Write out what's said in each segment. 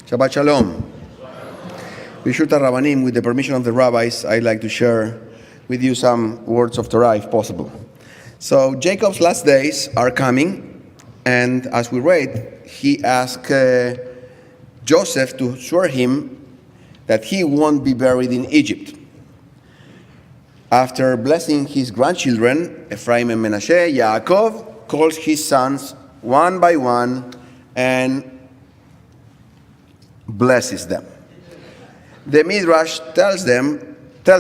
Shabbat Shalom. Bishut Rabbanim, with the permission of the rabbis, I'd like to share with you some words of Torah, if possible. So Jacob's last days are coming, and as we read, he asked Joseph to swear him that he won't be buried in Egypt. After blessing his grandchildren, Ephraim and Menashe, Yaakov calls his sons one by one and blesses them. The Midrash tells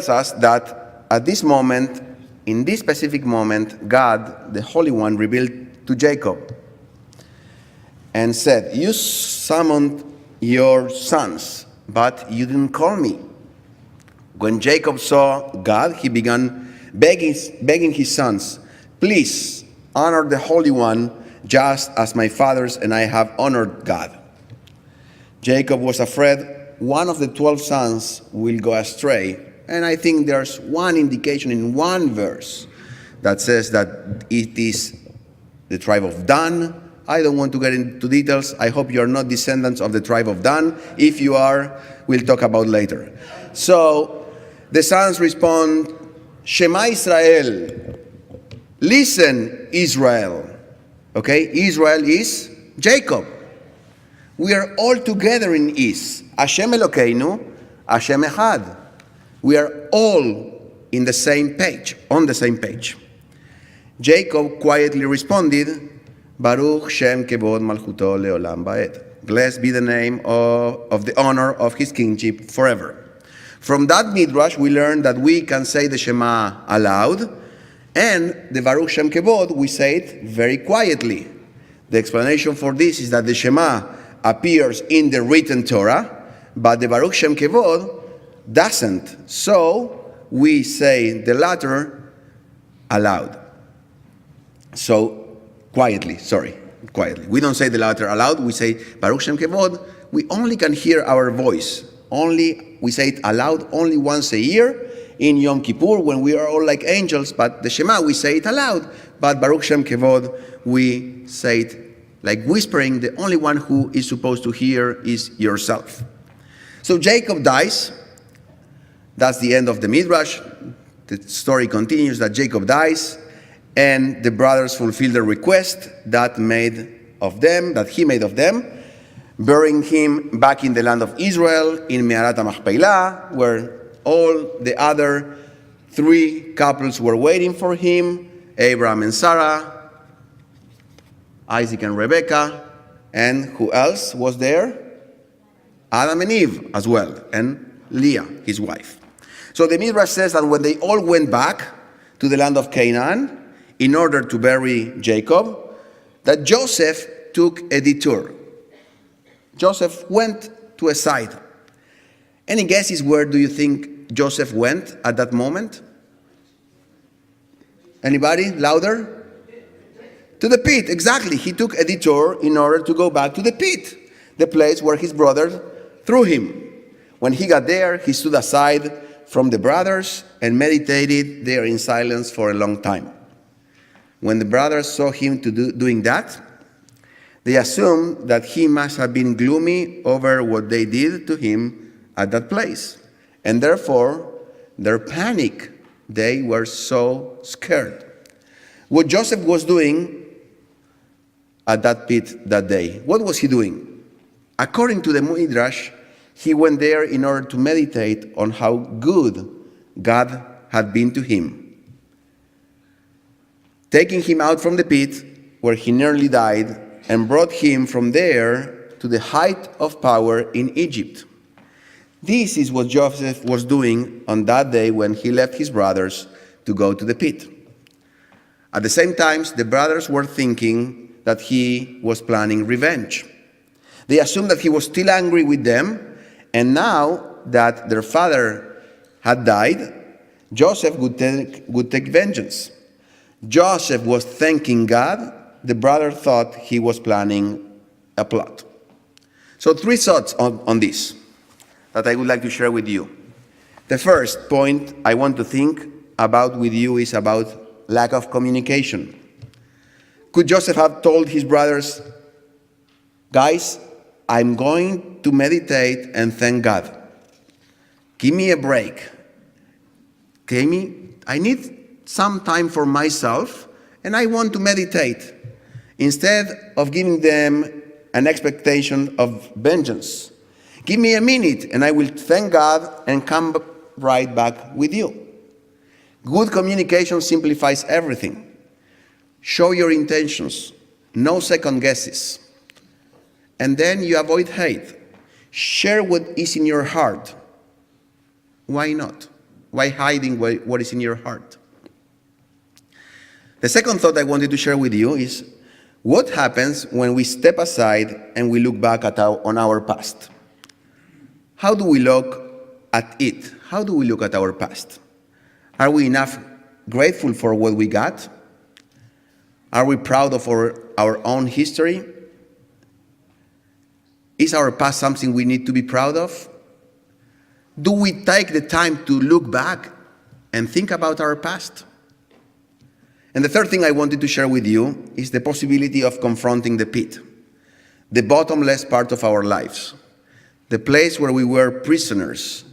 us that at this moment, in this specific moment, God, the Holy One, revealed to Jacob and said, "You summoned your sons, but you didn't call me." When Jacob saw God, he began begging his sons, "Please honor the Holy One, just as my fathers and I have honored God." Jacob was afraid one of the 12 sons will go astray. And I think there's one indication in one verse that says that it is the tribe of Dan. I don't want to get into details. I hope you're not descendants of the tribe of Dan. If you are, we'll talk about later. So the sons respond, "Shema Israel." Listen, Israel. Okay, Israel is Jacob. We are all together in Is. Hashem Elokeinu, Hashem Echad. We are all in the same page, on the same page. Jacob quietly responded, "Baruch Shem Kevod Malchuto Leolam Ba'ed." Blessed be the name of the honor of his kingship forever. From that midrash, we learn that we can say the Shema aloud, and the Baruch Shem Kevod, we say it very quietly. The explanation for this is that the Shema appears in the written Torah, but the Baruch Shem Kevod doesn't. So we say the latter aloud. So quietly. We don't say the latter aloud. We say Baruch Shem Kevod. We only can hear our voice. We say it aloud only once a year in Yom Kippur when we are all like angels. But the Shema, we say it aloud. But Baruch Shem Kevod, we say it like whispering. The only one who is supposed to hear is yourself. So Jacob dies. That's the end of the Midrash. The story continues that Jacob dies, and the brothers fulfill the request that he made of them, burying him back in the land of Israel, in Me'arat HaMachpelah, where all the other three couples were waiting for him, Abraham and Sarah, Isaac and Rebekah, and who else was there? Adam and Eve as well, and Leah, his wife. So the Midrash says that when they all went back to the land of Canaan in order to bury Jacob, that Joseph took a detour. Joseph went to a side. Any guesses where do you think Joseph went at that moment? Anybody? Louder? To the pit, exactly. He took a detour in order to go back to the pit, the place where his brothers threw him. When he got there, he stood aside from the brothers and meditated there in silence for a long time. When the brothers saw him doing that, they assumed that he must have been gloomy over what they did to him at that place. And therefore, their panic, they were so scared. What Joseph was doing at that pit that day, what was he doing? According to the Midrash, he went there in order to meditate on how good God had been to him, taking him out from the pit where he nearly died and brought him from there to the height of power in Egypt. This is what Joseph was doing on that day when he left his brothers to go to the pit. At the same time, the brothers were thinking that he was planning revenge. They assumed that he was still angry with them, and now that their father had died, Joseph would take vengeance. Joseph was thanking God. The brother thought he was planning a plot. So 3 thoughts on this that I would like to share with you. The first point I want to think about with you is about lack of communication. Could Joseph have told his brothers, "Guys, I'm going to meditate and thank God. Give me a break. I need some time for myself, and I want to meditate, instead of giving them an expectation of vengeance. Give me a minute, and I will thank God and come right back with you. Good communication simplifies everything. Show your intentions, no second guesses. And then you avoid hate. Share what is in your heart. Why not? Why hiding what is in your heart? The second thought I wanted to share with you is, what happens when we step aside and we look back on our past? How do we look at it? How do we look at our past? Are we enough grateful for what we got? Are we proud of our own history? Is our past something we need to be proud of? Do we take the time to look back and think about our past? And the third thing I wanted to share with you is the possibility of confronting the pit, the bottomless part of our lives, the place where we were prisoners,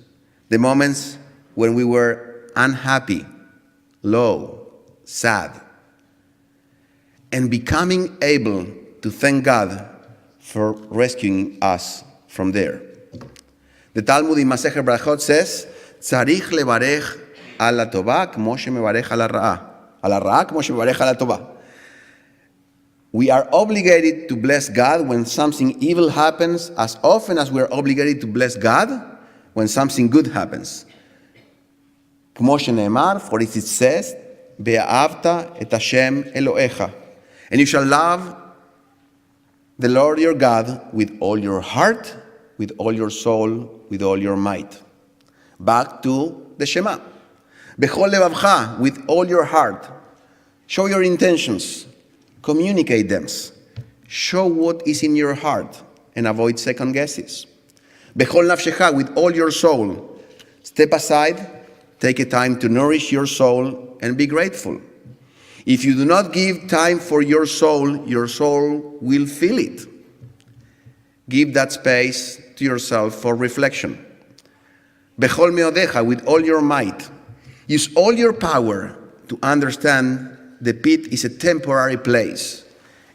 the moments when we were unhappy, low, sad, and becoming able to thank God for rescuing us from there. The Talmud in Masechet Brachot says, "Tzarich levarech al hatovah kmo shemevarech al hara'ah kmo shemevarech al hatovah." We are obligated to bless God when something evil happens, as often as we are obligated to bless God when something good happens. Kmo shene'emar, for it says, "Ve'ahavta et Hashem Elohecha," and you shall love the Lord your God with all your heart, with all your soul, with all your might. Back to the Shema. Bechol levavcha, with all your heart. Show your intentions. Communicate them. Show what is in your heart and avoid second guesses. Bechol nafshecha, with all your soul. Step aside, take a time to nourish your soul and be grateful. If you do not give time for your soul will feel it. Give that space to yourself for reflection. Bechol meodecha, with all your might. Use all your power to understand the pit is a temporary place,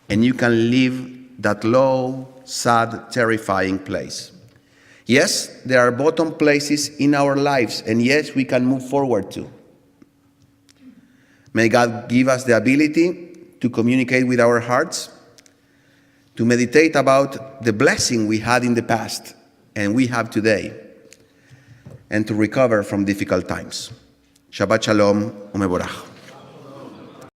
and you can leave that low, sad, terrifying place. Yes, there are bottom places in our lives, and yes, we can move forward too. May God give us the ability to communicate with our hearts, to meditate about the blessing we had in the past and we have today, and to recover from difficult times. Shabbat Shalom u'mevorach.